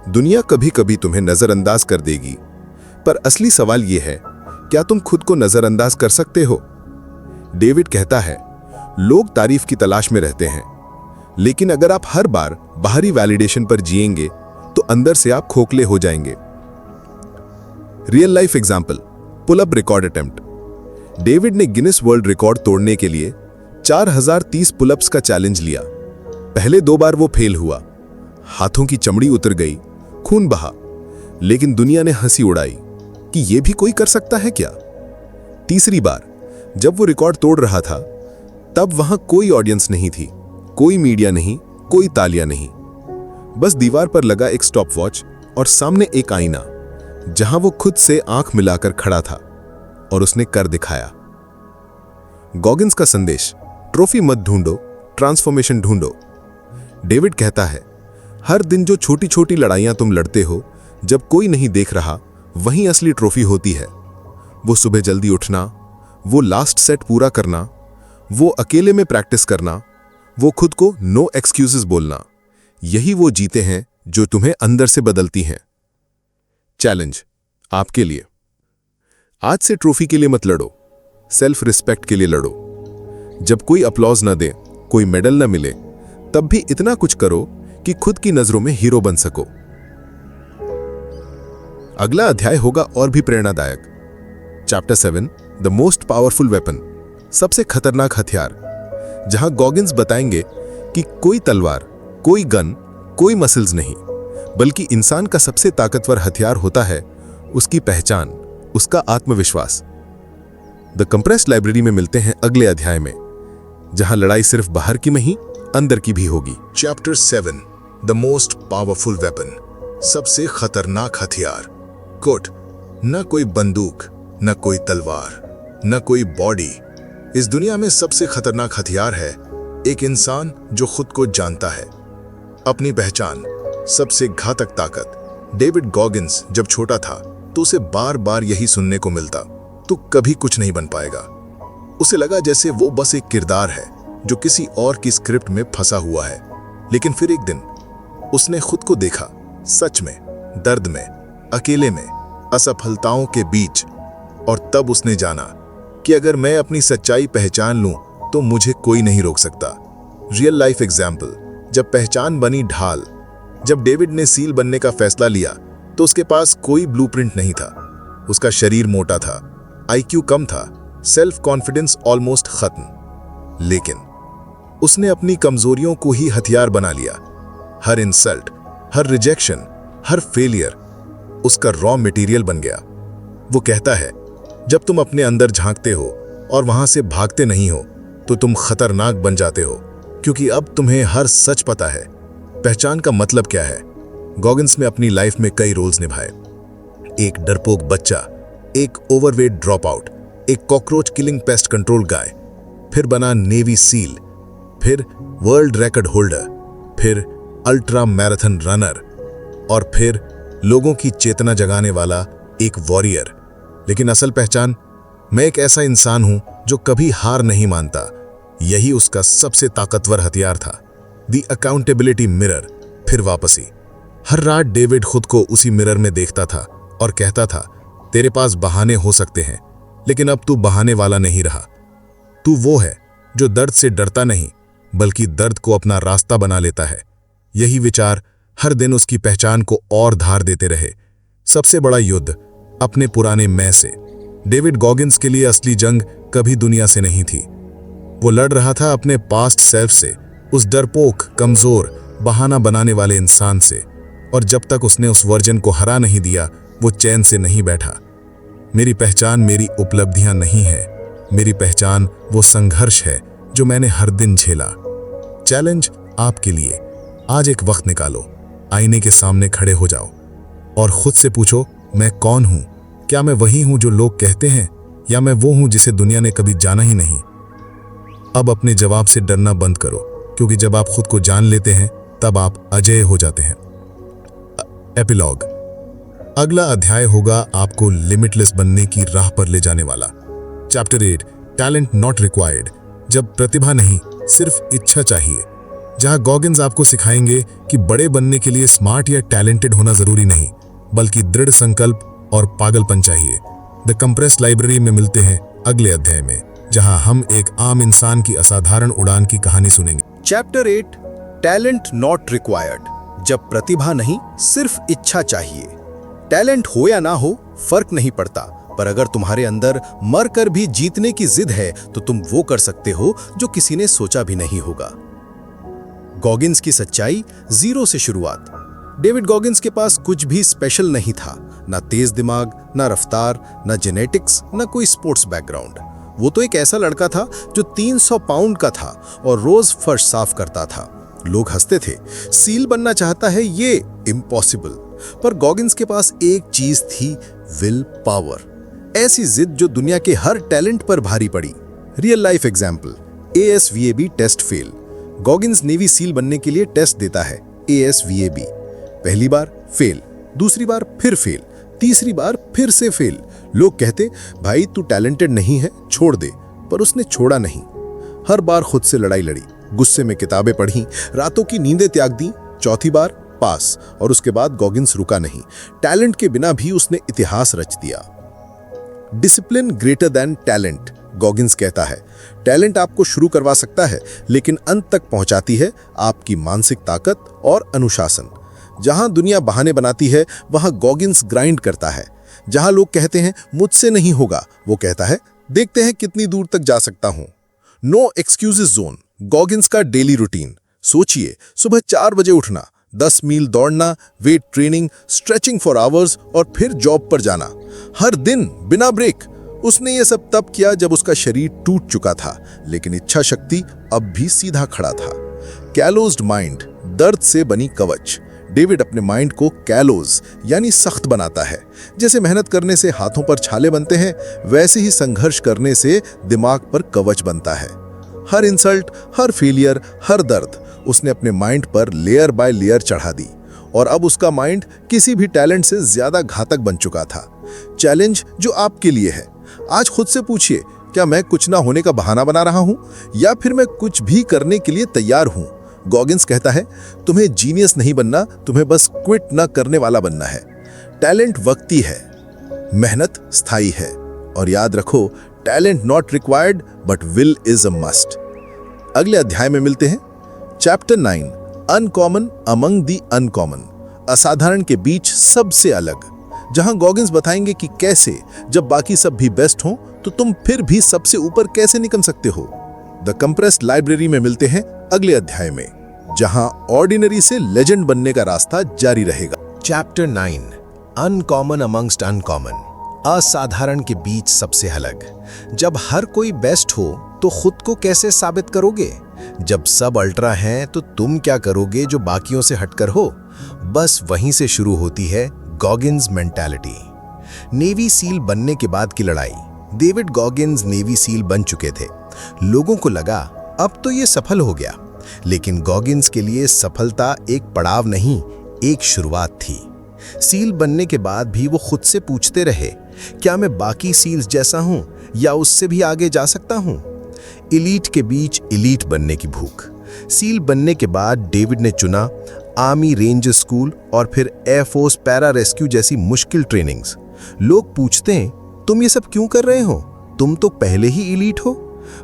दुनिया कभी कभी तुम्हें नजरअंदाज कर देगी, पर असली सवाल यह है, क्या तुम खुद को नजरअंदाज कर सकते हो? डेविड कहता है, लोग तारीफ की तलाश में रहते हैं, लेकिन अगर आप हर बार बाहरी वैलिडेशन पर जिएंगे तो अंदर से आप खोखले हो जाएंगे। Real life example, pull up record attempt. David ने गिनीज वर्ल्ड रिकॉर्ड तोड़ने के लिए 4030 पुलअप्स का चैलेंज लिया। पहले 2 बार वो फेल हुआ, हाथों की चमड़ी उतर गई, खून बहा, लेकिन दुनिया ने हंसी उड़ाई कि ये भी कोई कर सकता है क्या। तीसरी बार जब वो रिकॉर्ड तोड़ रहा था, तब वहां कोई ऑडियंस नहीं थी, कोई मीडिया नहीं, कोई तालियां नहीं, बस दीवार पर लगा एक स्टॉपवॉच और सामने एक आईना, जहां वो खुद से आंख मिलाकर खड़ा था और उसने कर दिखाया। गॉगिन्स का संदेश, ट्रॉफी मत ढूंढो, ट्रांसफॉर्मेशन ढूंढो। डेविड कहता है, हर दिन जो छोटी छोटी लड़ाइयां तुम लड़ते हो, जब कोई नहीं देख रहा, वहीं असली ट्रॉफी होती है। वो सुबह जल्दी उठना, वो लास्ट सेट पूरा करना, वो अकेले में प्रैक्टिस करना, वो खुद को नो एक्सक्यूजेस बोलना, यही वो जीते हैं जो तुम्हें अंदर से बदलती हैं। चैलेंज आपके लिए, आज से ट्रॉफी के लिए मत लड़ो, सेल्फ रिस्पेक्ट के लिए लड़ो। जब कोई अपलॉज न दे, कोई मेडल न मिले, तब भी इतना कुछ करो कि खुद की नजरों में हीरो बन सको। अगला अध्याय होगा और भी प्रेरणादायक। Chapter 7, the most powerful weapon, सबसे खतरनाक हथियार, जहां गॉगिन्स बताएंगे कि कोई तलवार, कोई गन, कोई मसल्स नहीं, बल्कि इंसान का सबसे ताकतवर हथियार होता है उसकी पहचान, उसका आत्मविश्वास। द कंप्रेस्ड लाइब्रेरी में मिलते हैं अगले अध्याय में। जहां लड़ाई सिर्फ बाहर की नहीं, अंदर की भी होगी। Chapter 7 the most powerful weapon, सबसे खतरनाक हथियार। कोट, न कोई बंदूक, न कोई तलवार, न कोई बॉडी। इस दुनिया में सबसे खतरनाक हथियार है एक इंसान जो खुद को जानता है, अपनी पहचान। सबसे घातक ताकत। डेविड गॉगिंस जब छोटा था तो उसे बार बार यही सुनने को मिलता, तू कभी कुछ नहीं बन पाएगा। उसे लगा जैसे वो बस एक किरदार है जो किसी और की स्क्रिप्ट में फंसा हुआ है। लेकिन फिर एक दिन उसने खुद को देखा, सच में, दर्द में, अकेले में, असफलताओं के बीच। और तब उसने जाना कि अगर मैं अपनी सच्चाई पहचान लूं तो मुझे कोई नहीं रोक सकता। रियल लाइफ एग्जाम्पल, जब पहचान बनी ढाल। जब डेविड ने सील बनने का फैसला लिया तो उसके पास कोई ब्लूप्रिंट नहीं था। उसका शरीर मोटा था, आईक्यू कम था, सेल्फ कॉन्फिडेंस ऑलमोस्ट खत्म। लेकिन उसने अपनी कमजोरियों को ही हथियार बना लिया। हर इंसल्ट, हर रिजेक्शन, हर फेलियर उसका रॉ मटेरियल बन गया। वो कहता है, जब तुम अपने अंदर झांकते हो और वहां से भागते नहीं हो तो तुम खतरनाक बन जाते हो, क्योंकि अब तुम्हें हर सच पता है। पहचान का मतलब क्या है? गॉगिंस ने अपनी लाइफ में कई रोल्स निभाए। एक डरपोक बच्चा, एक ओवरवेट ड्रॉप आउट, एक कॉकरोच किलिंग पेस्ट कंट्रोल गाय, फिर बना नेवी सील, फिर वर्ल्ड रिकॉर्ड होल्डर, फिर अल्ट्रा मैराथन रनर, और फिर लोगों की चेतना जगाने वाला एक वॉरियर। लेकिन असल पहचान, मैं एक ऐसा इंसान हूं जो कभी हार नहीं मानता। यही उसका सबसे ताकतवर हथियार था। The accountability mirror. फिर वापसी। हर रात डेविड खुद को उसी मिरर में देखता था और कहता था, तेरे पास बहाने हो सकते हैं, लेकिन अब तू बहाने वाला नहीं रहा। तू वो है जो दर्द से डरता नहीं, बल्कि दर्द को अपना रास्ता बना लेता है। यही विचार हर दिन उसकी पहचान को और धार देते रहे। सबसे बड़ा युद्ध अपने पुराने मैं से। डेविड गॉगिंस के लिए असली जंग कभी दुनिया से नहीं थी। वो लड़ रहा था अपने पास्ट सेल्फ से, उस डरपोक, कमजोर, बहाना बनाने वाले इंसान से। और जब तक उसने उस वर्जन को हरा नहीं दिया, वो चैन से नहीं बैठा। मेरी पहचान मेरी उपलब्धियां नहीं है, मेरी पहचान वो संघर्ष है जो मैंने हर दिन झेला। चैलेंज आपके लिए, आज एक वक्त निकालो, आईने के सामने खड़े हो जाओ और खुद से पूछो, मैं कौन हूं? क्या मैं वही हूं जो लोग कहते हैं, या मैं वो हूं जिसे दुनिया ने कभी जाना ही नहीं? अब अपने जवाब से डरना बंद करो, क्योंकि जब आप खुद को जान लेते हैं तब आप अजेय हो जाते हैं। एपिलॉग। अगला अध्याय होगा आपको लिमिटलेस बनने की राह पर ले जाने वाला। चैप्टर 8 टैलेंट नॉट रिक्वायर्ड, जब प्रतिभा नहीं सिर्फ इच्छा चाहिए। जहां गॉगिंस आपको सिखाएंगे कि बड़े बनने के लिए स्मार्ट या टैलेंटेड होना जरूरी नहीं, बल्कि दृढ़ संकल्प और पागलपन चाहिए। द कंप्रेस्ड लाइब्रेरी में मिलते हैं अगले अध्याय में, जहां हम एक आम इंसान की असाधारण उड़ान की कहानी सुनेंगे। चैप्टर 8 टैलेंट नॉट रिक्वायर्ड, जब प्रतिभा नहीं सिर्फ इच्छा चाहिए। टैलेंट हो या ना हो फर्क नहीं पड़ता, पर अगर तुम्हारे अंदर मर कर भी जीतने की जिद है तो तुम वो कर सकते हो जो किसी ने सोचा भी नहीं होगा। गॉगिंस की सच्चाई, जीरो से शुरुआत। डेविड गॉगिंस के पास कुछ भी स्पेशल नहीं था, ना तेज दिमाग, ना रफ्तार, ना जेनेटिक्स, ना कोई स्पोर्ट्स बैकग्राउंड। वो तो एक ऐसा लड़का था जो 300 पाउंड का था और रोज फर्श साफ करता था। लोग हंसते थे, सील बनना चाहता है, ये इम्पॉसिबल। पर गॉगिंस के पास एक चीज थी, विल पावर। ऐसी जिद जो दुनिया के हर टैलेंट पर भारी पड़ी। Real life example, ASVAB test fail. Goggins navy seal बनने के लिए टेस्ट देता है, ASVAB। पहली बार फेल, दूसरी बार फिर फेल, तीसरी बार फिर से फेल। लोग कहते, भाई तू टैलेंटेड नहीं है, छोड़ दे। पर उसने छोड़ा नहीं। हर बार खुद से लड़ाई लड़ी, गुस्से में किताबें पढ़ी, रातों की नींदें त्याग दी। चौथी बार पास, और उसके बाद गॉगिंस रुका नहीं। टैलेंट के बिना भी उसने इतिहास रच दिया। Discipline greater than talent, Goggins कहता है। टैलेंट आपको शुरू करवा सकता है, लेकिन अंत तक पहुंचाती है आपकी मानसिक ताकत और अनुशासन। जहां दुनिया बहाने बनाती है, वहां गॉगिंस ग्राइंड करता है। जहां लोग कहते हैं मुझसे नहीं होगा, वो कहता है देखते हैं कितनी दूर तक जा सकता हूं। नो एक्सक्यूजेस जोन, गॉगिंस का डेली रूटीन। सोचिए, सुबह 4 बजे उठना, 10 मील दौड़ना, weight training, stretching for hours और फिर जॉब पर जाना। हर दिन बिना ब्रेक। उसने ये सब तब किया जब उसका शरीर टूट चुका था, लेकिन इच्छा शक्ति अब भी सीधा खड़ा था। कैलोज्ड माइंड, दर्द से बनी कवच। डेविड अपने माइंड को कैलोज यानी सख्त बनाता है। जैसे मेहनत करने से हाथों पर छाले बनते हैं, वैसे ही संघर्ष करने से दिमाग पर कवच बनता है। हर इंसल्ट, हर फेलियर, हर दर्द उसने अपने माइंड पर लेयर बाय लेयर चढ़ा दी, और अब उसका माइंड किसी भी टैलेंट से ज्यादा घातक बन चुका था। चैलेंज जो आपके लिए है, आज खुद से पूछिए, क्या मैं कुछ ना होने का बहाना बना रहा हूं, या फिर मैं कुछ भी करने के लिए तैयार हूं? गॉगिंस कहता है, तुम्हें जीनियस नहीं बनना, तुम्हें बस क्विट न करने वाला बनना है। टैलेंट वक्ती है, मेहनत स्थायी है, और याद रखो, talent not required but will is a must. अगले अध्याय में मिलते हैं। Chapter 9, uncommon among the uncommon, असाधारण के बीच सबसे अलग, जहां गॉगिंस बताएंगे कि कैसे जब बाकी सब भी बेस्ट हों तो तुम फिर भी सबसे ऊपर कैसे निकल सकते हो। द कंप्रेस्ड लाइब्रेरी में मिलते हैं अगले अध्याय में, जहां ऑर्डिनरी से लेजेंड बनने का रास्ता जारी रहेगा। चैप्टर 9, अनकॉमन अमंगस्ट अनकॉमन, असाधारण के बीच सबसे अलग। जब हर कोई बेस्ट हो तो खुद को कैसे साबित करोगे? जब सब अल्ट्रा हैं तो तुम क्या करोगे जो बाकियों से हटकर हो? बस वहीं से शुरू होती है गॉगिंस मेंटालिटी। नेवी सील बनने के बाद की लड़ाई। डेविड गॉगिंस नेवी सील बन चुके थे। लोगों को लगा अब तो ये सफल हो गया, लेकिन गॉगिंस के लिए सफलता एक पड़ाव नहीं, एक शुरुआत थी। सील बनने के बाद भी वो खुद से पूछते रहे, क्या मैं बाकी सील्स जैसा हूं या उससे भी आगे जा सकता हूं? इलीट के बीच इलीट बनने की भूख। सील बनने के बाद डेविड ने चुना आर्मी रेंजर स्कूल और फिर एयरफोर्स पैरा रेस्क्यू जैसी मुश्किल ट्रेनिंग्स। लोग पूछते हैं, तुम ये सब क्यों कर रहे हो? तुम तो पहले ही इलीट हो।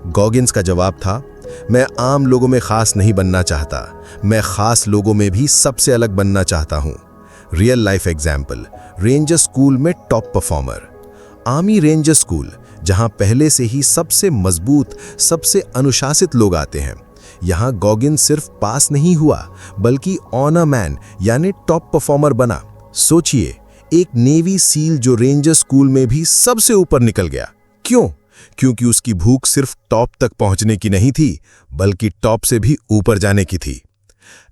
गॉगिंस का जवाब था, मैं आम लोगों में खास नहीं बनना चाहता, मैं खास लोगों में भी सबसे अलग बनना चाहता हूं। Real life example, ranger school में top performer. Army ranger school, जहां पहले से ही सबसे मजबूत, सबसे अनुशासित लोग आते हैं। यहां गॉगिंस सिर्फ पास नहीं हुआ, बल्कि ऑनर मैन यानी टॉप परफॉर्मर बना। सोचिए, एक नेवी सील जो रेंजर स्कूल में भी सबसे ऊपर निकल गया। क्यों? क्योंकि उसकी भूख सिर्फ टॉप तक पहुंचने की नहीं थी, बल्कि टॉप से भी ऊपर जाने की थी।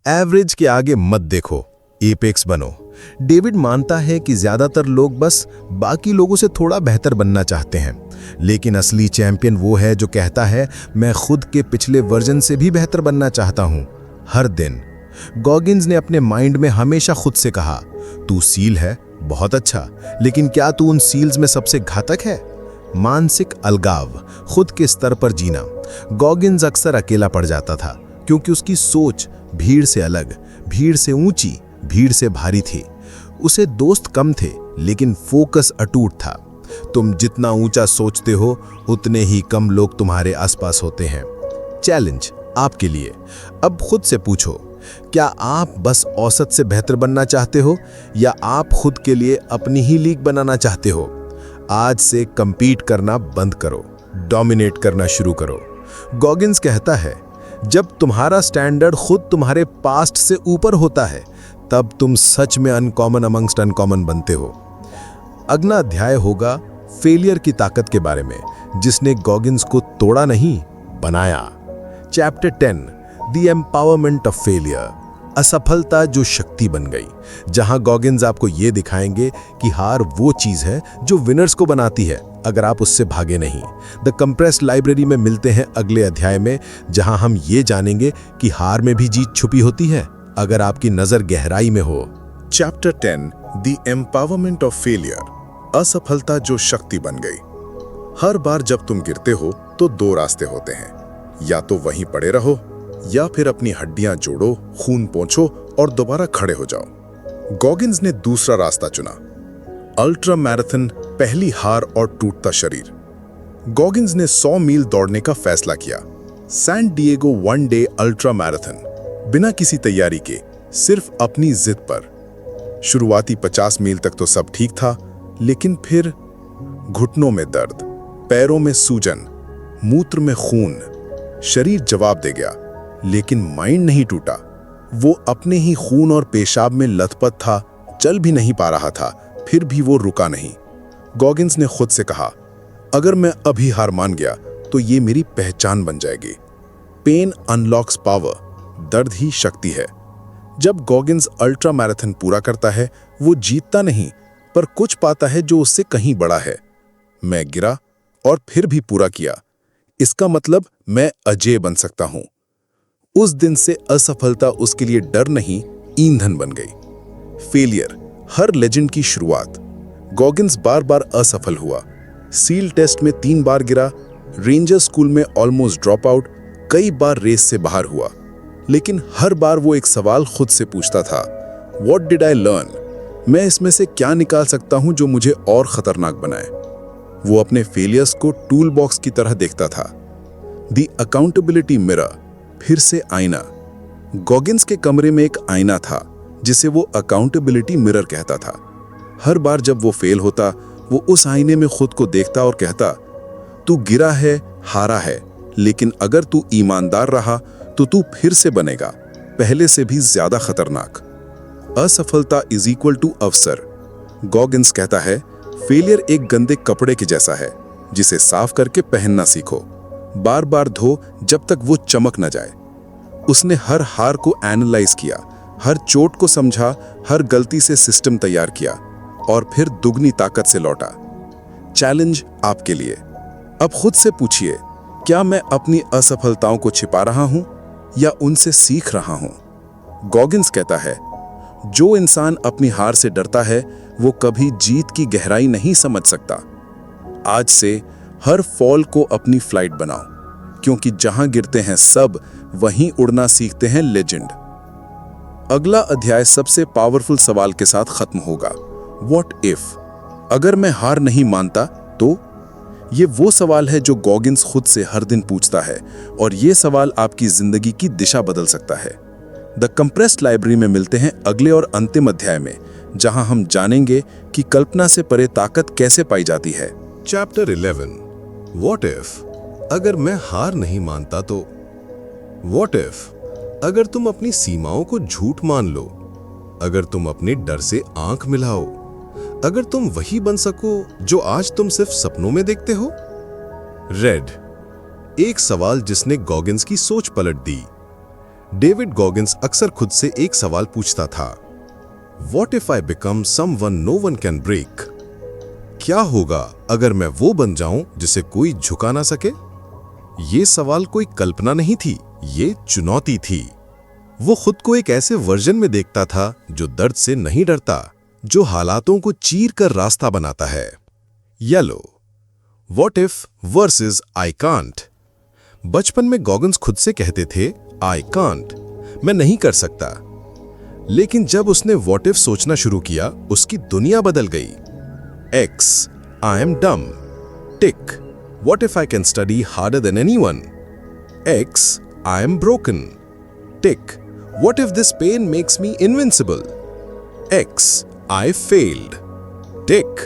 एवरेज के आगे मत देखो, एपेक्स बनो। डेविड मानता है कि ज्यादातर लोग बस बाकी लोगों से थोड़ा बेहतर बनना चाहते हैं, लेकिन असली चैंपियन वो है जो कहता है, मैं खुद के पिछले वर्जन से भी बेहतर बनना चाहता हूं, हर दिन। गॉगिंस ने अपने माइंड में हमेशा खुद से कहा, तू सील है, बहुत अच्छा, लेकिन क्या तू उन सील्स में सबसे घातक है? मानसिक अलगाव, खुद के स्तर पर जीना। गॉगिंस अक्सर अकेला पड़ जाता था, क्योंकि उसकी सोच भीड़ से अलग, भीड़ से ऊंची, भीड़ से भारी थी। उसे दोस्त कम थे, लेकिन फोकस अटूट था। तुम जितना ऊंचा सोचते हो, उतने ही कम लोग तुम्हारे आसपास होते हैं। चैलेंज आपके लिए, अब खुद से पूछो, क्या आप बस औसत से बेहतर बनना चाहते हो, या आप खुद के लिए अपनी ही लीग बनाना चाहते हो? आज से कंपीट करना बंद करो, डोमिनेट करना शुरू करो। गॉगिंस कहता है, जब तुम्हारा स्टैंडर्ड खुद तुम्हारे पास्ट से ऊपर होता है, तब तुम सच में अनकॉमन अमंगस्ट अनकॉमन बनते हो। अगला अध्याय होगा फेलियर की ताकत के बारे में, जिसने गॉगिंस को तोड़ा नहीं, बनाया। Chapter 10, the empowerment of failure, असफलता जो शक्ति बन गई, जहां गॉगिंस आपको ये दिखाएंगे कि हार वो चीज है जो विनर्स को बनाती है, अगर आप उससे भागे नहीं। द कंप्रेस्ड लाइब्रेरी में मिलते हैं अगले अध्याय में, जहां हम ये जानेंगे कि हार में भी जीत छुपी होती है, अगर आपकी नजर गहराई में हो। Chapter 10, the empowerment of failure, असफलता जो शक्ति बन गई। हर बार जब तुम गिरते हो तो दो रास्ते होते हैं, या तो वहीं पड़े रहो, या फिर अपनी हड्डियां जोड़ो, खून पोंछो और दोबारा खड़े हो जाओ। गॉगिंस ने दूसरा रास्ता चुना, अल्ट्रा मैराथन, पहली हार और टूटता शरीर। गॉगिंस ने 100 मील दौड़ने का फैसला किया, San Diego 1 day ultra marathon, बिना किसी तैयारी के, सिर्फ अपनी जिद पर। शुरुआती 50 मील तक तो सब ठीक था, लेकिन फिर घुटनों में दर्द, पैरों में सूजन, मूत्र में खून। शरीर जवाब दे गया, लेकिन माइंड नहीं टूटा। वो अपने ही खून और पेशाब में लथपथ था, चल भी नहीं पा रहा था, फिर भी वो रुका नहीं। गॉगिंस ने खुद से कहा, अगर मैं अभी हार मान गया तो ये मेरी पहचान बन जाएगी। पेन अनलॉक्स पावर, दर्द ही शक्ति है। जब गॉगिन्स अल्ट्रा मैराथन पूरा करता है, वो जीतता नहीं पर कुछ पाता है जो उससे कहीं बड़ा है। मैं गिरा और फिर भी पूरा किया, इसका मतलब मैं अजेय बन सकता हूं। उस दिन से असफलता उसके लिए डर नहीं, ईंधन बन गई। फेलियर हर लेजेंड की शुरुआत। गॉगिन्स बार बार असफल हुआ। सील टेस्ट में 3 बार गिरा, रेंजर स्कूल में ऑलमोस्ट ड्रॉप आउट, कई बार रेस से बाहर हुआ। लेकिन हर बार वो एक सवाल खुद से पूछता था, व्हाट डिड आई लर्न? मैं इसमें से क्या निकाल सकता हूं जो मुझे और खतरनाक बनाए? वो अपने फेलियर्स को टूल बॉक्स की तरह देखता था। द अकाउंटेबिलिटी मिरर, फिर से आईना। गॉगिन्स के कमरे में एक आईना था जिसे वो अकाउंटेबिलिटी मिरर कहता था। हर बार जब वो फेल होता, वो उस आईने में खुद को देखता और कहता, तू गिरा है, हारा है, लेकिन अगर तू ईमानदार रहा तो तू फिर से बनेगा, पहले से भी ज्यादा खतरनाक। असफलता इज इक्वल टू अवसर। गॉगिन्स कहता है, फेलियर एक गंदे कपड़े के जैसा है जिसे साफ करके पहनना सीखो, बार बार धो जब तक वो चमक न जाए। उसने हर हार को एनालाइज किया, हर चोट को समझा, हर गलती से सिस्टम तैयार किया और फिर दुगनी ताकत से लौटा। चैलेंज आपके लिए। अब खुद से पूछिए, क्या मैं अपनी असफलताओं को छिपा रहा हूं या उनसे सीख रहा हूं? गॉगिन्स कहता है, जो इंसान अपनी हार से डरता है वो कभी जीत की गहराई नहीं समझ सकता। आज से हर फॉल को अपनी फ्लाइट बनाओ, क्योंकि जहां गिरते हैं सब, वहीं उड़ना सीखते हैं लेजेंड। अगला अध्याय सबसे पावरफुल सवाल के साथ खत्म होगा, व्हाट इफ? अगर मैं हार नहीं मानता तो? ये वो सवाल है जो गॉगिन्स खुद से हर दिन पूछता है, और ये सवाल आपकी जिंदगी की दिशा बदल सकता है। द कंप्रेस्ड लाइब्रेरी में मिलते हैं अगले और अंतिम अध्याय में, जहां हम जानेंगे कि कल्पना से परे ताकत कैसे पाई जाती है। Chapter 11, what if? अगर मैं हार नहीं मानता तो? व्हाट इफ अगर तुम अपनी सीमाओं को झूठ मान लो? अगर तुम अपने डर से आंख मिलाओ? अगर तुम वही बन सको जो आज तुम सिर्फ सपनों में देखते हो? रेड, एक सवाल जिसने गॉगिन्स की सोच पलट दी। डेविड गॉगिन्स अक्सर खुद से एक सवाल पूछता था, what if I become someone no one can break? क्या होगा अगर मैं वो बन जाऊं जिसे कोई झुका ना सके? ये सवाल कोई कल्पना नहीं थी, ये चुनौती थी। वो खुद को एक ऐसे वर्जन में देखता था जो दर्द से नहीं डरता, जो हालातों को चीर कर रास्ता बनाता है। Yellow, what if versus I can't. बचपन में गॉगिन्स खुद से कहते थे, आई कांट, मैं नहीं कर सकता। लेकिन जब उसने व्हाट इफ सोचना शुरू किया, उसकी दुनिया बदल गई। X, I am dumb. Tick, what if I can study harder than anyone? X, I am broken. Tick, what if this pain makes me invincible? X, I failed. Tick.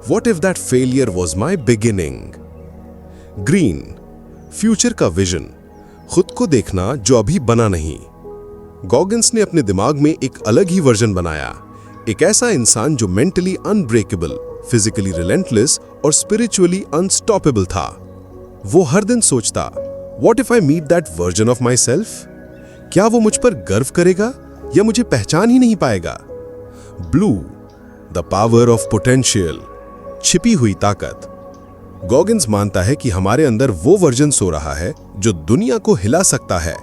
What if that failure was my beginning? Green. Future का vision, खुद को देखना जो अभी बना नहीं। Goggins ने अपने दिमाग में एक अलग ही वर्जन बनाया, एक ऐसा इंसान जो मेंटली अनब्रेकेबल, फिजिकली रिलेंटलेस और स्पिरिचुअली अनस्टॉपेबल था। वो हर दिन सोचता, what if I meet that version of my self? क्या वो मुझ पर गर्व करेगा या मुझे पहचान ही नहीं पाएगा? Blue, the power of potential, छिपी हुई ताकत। गॉगिन्स मानता है कि हमारे अंदर वो वर्जन सो रहा है जो दुनिया को हिला सकता है,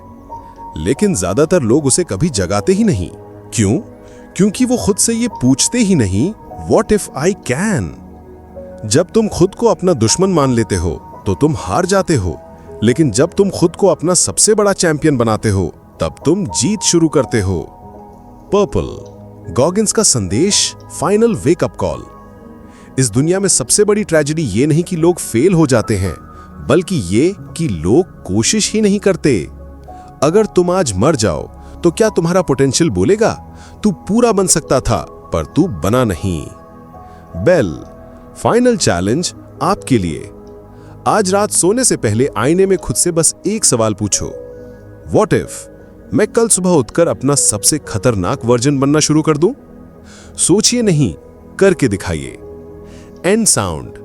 लेकिन ज्यादातर लोग उसे कभी जगाते ही नहीं। क्यों? क्योंकि वो खुद से ये पूछते ही नहीं, व्हाट इफ आई कैन? जब तुम खुद को अपना दुश्मन मान लेते हो तो तुम हार जाते हो, लेकिन जब तुम खुद को अपना सबसे बड़ा चैंपियन बनाते हो तब तुम जीत शुरू करते हो। पर्पल, गॉगिन्स का संदेश, फाइनल वेकअप कॉल। इस दुनिया में सबसे बड़ी ट्रेजेडी ये नहीं कि लोग फेल हो जाते हैं, बल्कि ये कि लोग कोशिश ही नहीं करते। अगर तुम आज मर जाओ तो क्या तुम्हारा पोटेंशियल बोलेगा, तू पूरा बन सकता था पर तू बना नहीं? बेल, फाइनल चैलेंज आपके लिए। आज रात सोने से पहले आईने में खुद से बस एक सवाल पूछो, व्हाट इफ मैं कल सुबह उठकर अपना सबसे खतरनाक वर्जन बनना शुरू कर दूं? सोचिए नहीं, करके दिखाइए। एंड साउंड,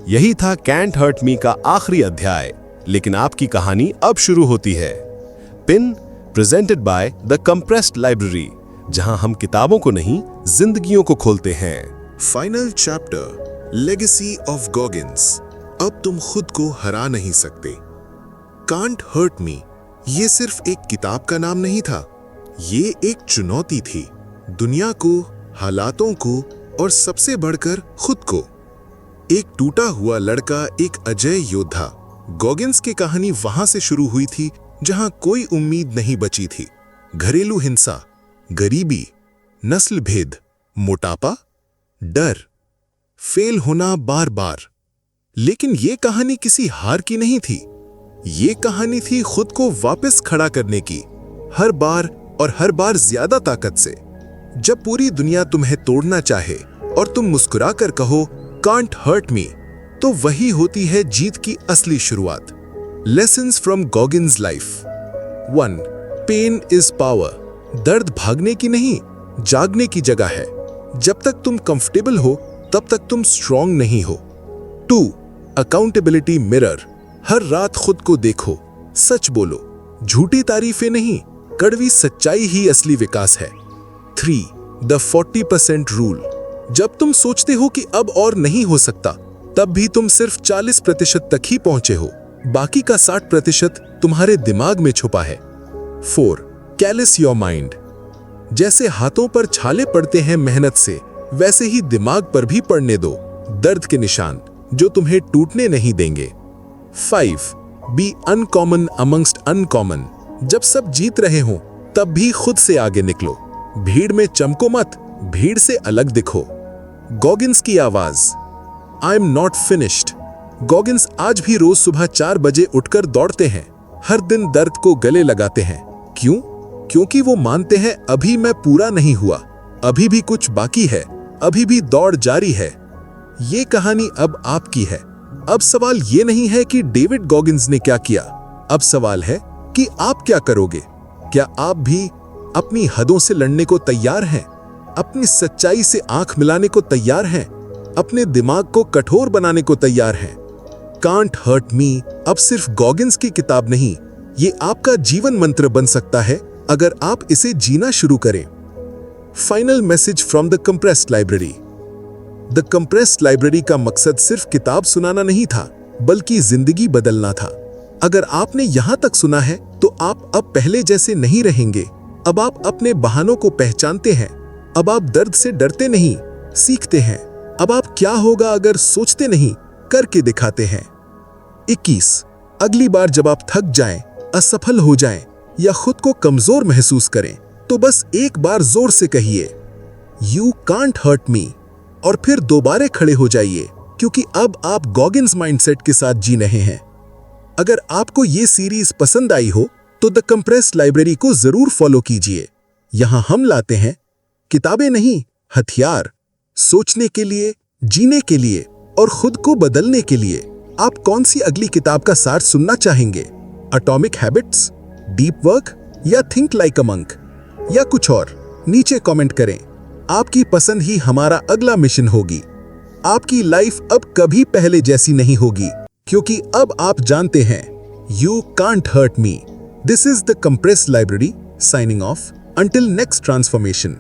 यही था कैंट हर्ट मी का आखिरी अध्याय, लेकिन आपकी कहानी अब शुरू होती है। Pin presented by the compressed library, जहां हम किताबों को नहीं, जिंदगियों को खोलते हैं। Final chapter, legacy of Goggins. अब तुम खुद को हरा नहीं सकते। कांट हर्ट मी ये सिर्फ एक किताब का नाम नहीं था, ये एक चुनौती थी, दुनिया को, हालातों को और सबसे बढ़कर खुद को। एक टूटा हुआ लड़का, एक अजय योद्धा। गॉगिन्स की कहानी वहां से शुरू हुई थी जहां कोई उम्मीद नहीं बची थी। घरेलू हिंसा, गरीबी, नस्ल भेद, मोटापा, डर, फेल होना बार बार। लेकिन ये कहानी किसी हार की नहीं थी, ये कहानी थी खुद को वापस खड़ा करने की, हर बार और हर बार ज्यादा ताकत से। जब पूरी दुनिया तुम्हें तोड़ना चाहे और तुम मुस्कुरा कर कहो कांट हर्ट मी, तो वही होती है जीत की असली शुरुआत। Lessons from Goggins life. 1. Pain is power. दर्द भागने की नहीं, जागने की जगह है। जब तक तुम कंफर्टेबल हो तब तक तुम स्ट्रांग नहीं हो। 2. Accountability mirror. हर रात खुद को देखो, सच बोलो, झूठी तारीफें नहीं, कड़वी सच्चाई ही असली विकास है। 3. The 40% rule. जब तुम सोचते हो कि अब और नहीं हो सकता, तब भी तुम सिर्फ 40% तक ही पहुंचे हो, बाकी का 60% तुम्हारे दिमाग में छुपा है। 4. Kallis your mind. जैसे हाथों पर छाले पड़ते हैं मेहनत से, वैसे ही दिमाग पर भी पड़ने दो दर्द के निशान, जो तुम्हें टूटने नहीं देंगे। 5. Be uncommon amongst uncommon. जब सब जीत रहे हो तब भी खुद से आगे निकलो, भीड़ में चमको मत, भीड़ से अलग दिखो। गॉगिन्स की आवाज, I am not finished. Goggins आज भी रोज सुबह 4 बजे उठकर दौड़ते हैं, हर दिन दर्द को गले लगाते हैं। क्यों? क्योंकि वो मानते हैं अभी मैं पूरा नहीं हुआ, अभी भी कुछ बाकी है, अभी भी दौड़ जारी है। ये कहानी अब आपकी है। अब सवाल ये नहीं है कि डेविड गॉगिन्स ने क्या किया, अब सवाल है कि आप क्या करोगे। क्या आप भी अपनी हदों से लड़ने को तैयार हैं? अपनी सच्चाई से आंख मिलाने को तैयार हैं? अपने दिमाग को कठोर बनाने को तैयार हैं? कांट हर्ट मी अब सिर्फ गॉगिन्स की किताब नहीं, ये आपका जीवन मंत्र बन सकता है अगर आप इसे जीना शुरू करें। Final message from the compressed library. The compressed library का मकसद सिर्फ किताब सुनाना नहीं था, बल्कि जिंदगी बदलना था। अगर आपने यहां तक सुना है तो आप अब पहले जैसे नहीं रहेंगे। अब आप अपने बहानों को पहचानते हैं, अब आप दर्द से डरते नहीं, सीखते हैं। अब आप क्या होगा अगर सोचते नहीं, करके दिखाते हैं। 21. अगली बार जब आप थक जाएं, असफल हो जाएं या खुद को कमजोर महसूस करें, तो बस एक बार जोर से कहिए यू कांट हर्ट मी, और फिर दोबारा खड़े हो जाइए, क्योंकि अब आप गॉगिन्स माइंडसेट के साथ जी रहे हैं। अगर आपको ये सीरीज पसंद आई हो तो द कंप्रेस्ड लाइब्रेरी को जरूर फॉलो कीजिए। यहां हम लाते हैं किताबें नहीं, हथियार, सोचने के लिए, जीने के लिए और खुद को बदलने के लिए। आप कौन सी अगली किताब का सार सुनना चाहेंगे? एटॉमिक हैबिट्स, डीप वर्क या थिंक लाइक अ मंक, या कुछ और? नीचे कमेंट करें। आपकी पसंद ही हमारा अगला मिशन होगी। आपकी लाइफ अब कभी पहले जैसी नहीं होगी, क्योंकि अब आप जानते हैं you can't hurt me. This is the compressed library signing off. Until next transformation.